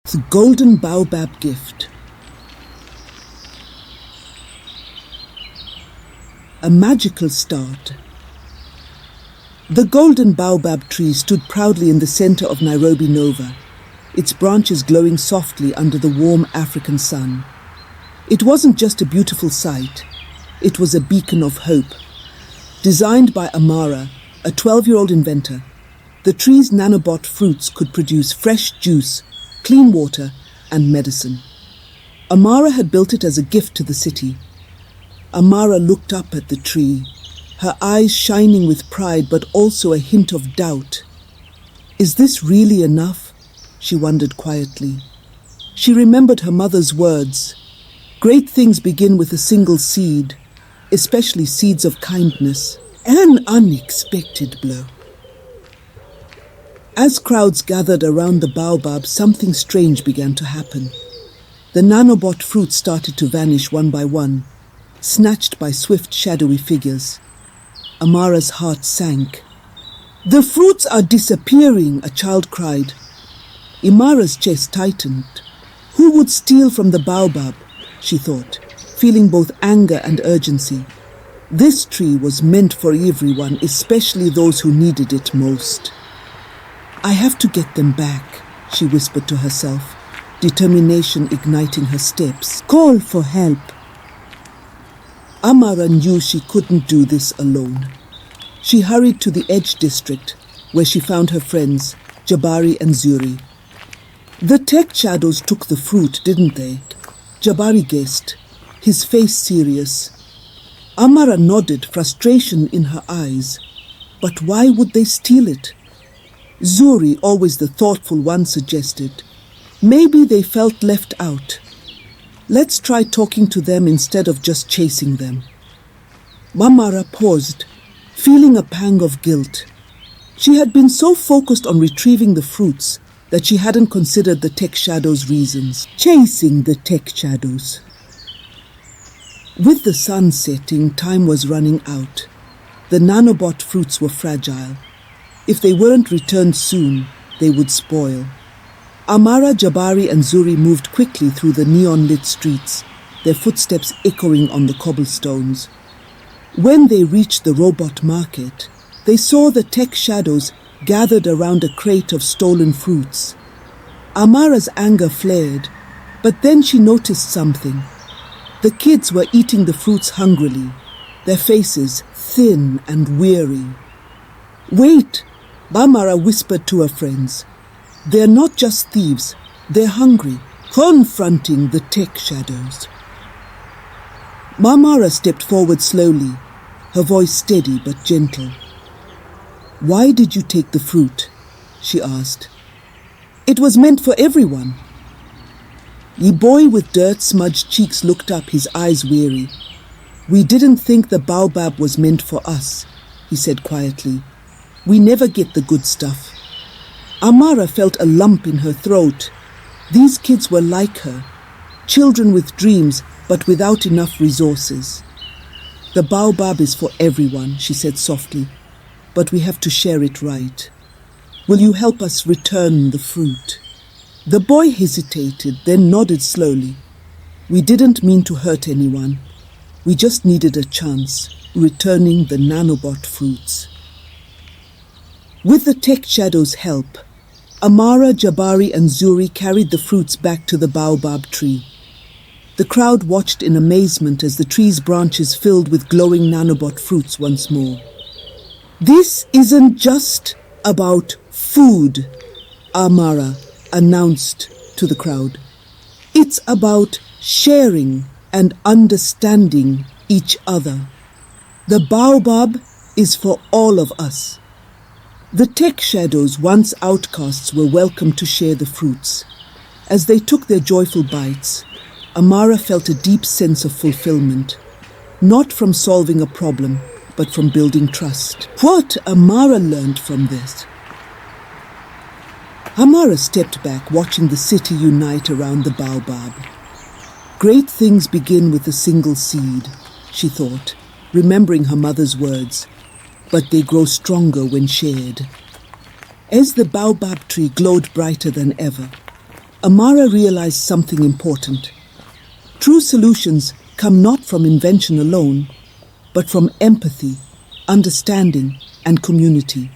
The Golden Baobab Gift. A magical start. The golden baobab tree stood proudly in the center of Nairobi Nova, its branches glowing softly under the warm African sun. It wasn't just a beautiful sight, it was a beacon of hope. Designed by Amara, a 12-year-old inventor, the tree's nanobot fruits could produce fresh juice, clean water, and medicine. Amara had built it as a gift to the city. Amara looked up at the tree, her eyes shining with pride but also a hint of doubt. Is this really enough? She wondered quietly. She remembered her mother's words. Great things begin with a single seed, especially seeds of kindness. An unexpected blow. As crowds gathered around the baobab, something strange began to happen. The nanobot fruits started to vanish one by one, snatched by swift, shadowy figures. Amara's heart sank. "The fruits are disappearing," a child cried. Amara's chest tightened. Who would steal from the baobab? She thought, feeling both anger and urgency. This tree was meant for everyone, especially those who needed it most. "I have to get them back," she whispered to herself, determination igniting her steps. "Call for help." Amara knew she couldn't do this alone. She hurried to the Edge district, where she found her friends, Jabari and Zuri. The tech shadows took the fruit, didn't they? Jabari guessed, his face serious. Amara nodded, frustration in her eyes. But why would they steal it? Zuri, always the thoughtful one, suggested, maybe they felt left out. Let's try talking to them instead of just chasing them. Amara paused, feeling a pang of guilt. She had been so focused on retrieving the fruits that she hadn't considered the tech shadows' reasons. Chasing the tech shadows. With the sun setting, time was running out. The nanobot fruits were fragile. If they weren't returned soon, they would spoil. Amara, Jabari and Zuri moved quickly through the neon-lit streets, their footsteps echoing on the cobblestones. When they reached the robot market, they saw the tech shadows gathered around a crate of stolen fruits. Amara's anger flared, but then she noticed something. The kids were eating the fruits hungrily, their faces thin and weary. "Wait!" Amara whispered to her friends. "They're not just thieves, they're hungry." Confronting the tech shadows. Amara stepped forward slowly, her voice steady but gentle. "Why did you take the fruit?" she asked. "It was meant for everyone." The boy with dirt-smudged cheeks looked up, his eyes weary. "We didn't think the baobab was meant for us," he said quietly. "We never get the good stuff." Amara felt a lump in her throat. These kids were like her, children with dreams but without enough resources. "The baobab is for everyone," she said softly, "but we have to share it right. Will you help us return the fruit?" The boy hesitated, then nodded slowly. "We didn't mean to hurt anyone. We just needed a chance, returning the nanobot fruits." With the tech shadows' help, Amara, Jabari and Zuri carried the fruits back to the baobab tree. The crowd watched in amazement as the tree's branches filled with glowing nanobot fruits once more. "This isn't just about food," Amara announced to the crowd. "It's about sharing and understanding each other. The baobab is for all of us." The tech shadows, once outcasts, were welcome to share the fruits. As they took their joyful bites, Amara felt a deep sense of fulfillment, not from solving a problem, but from building trust. What Amara learned from this? Amara stepped back, watching the city unite around the baobab. Great things begin with a single seed, she thought, remembering her mother's words. But they grow stronger when shared. As the baobab tree glowed brighter than ever, Amara realized something important. True solutions come not from invention alone, but from empathy, understanding, and community.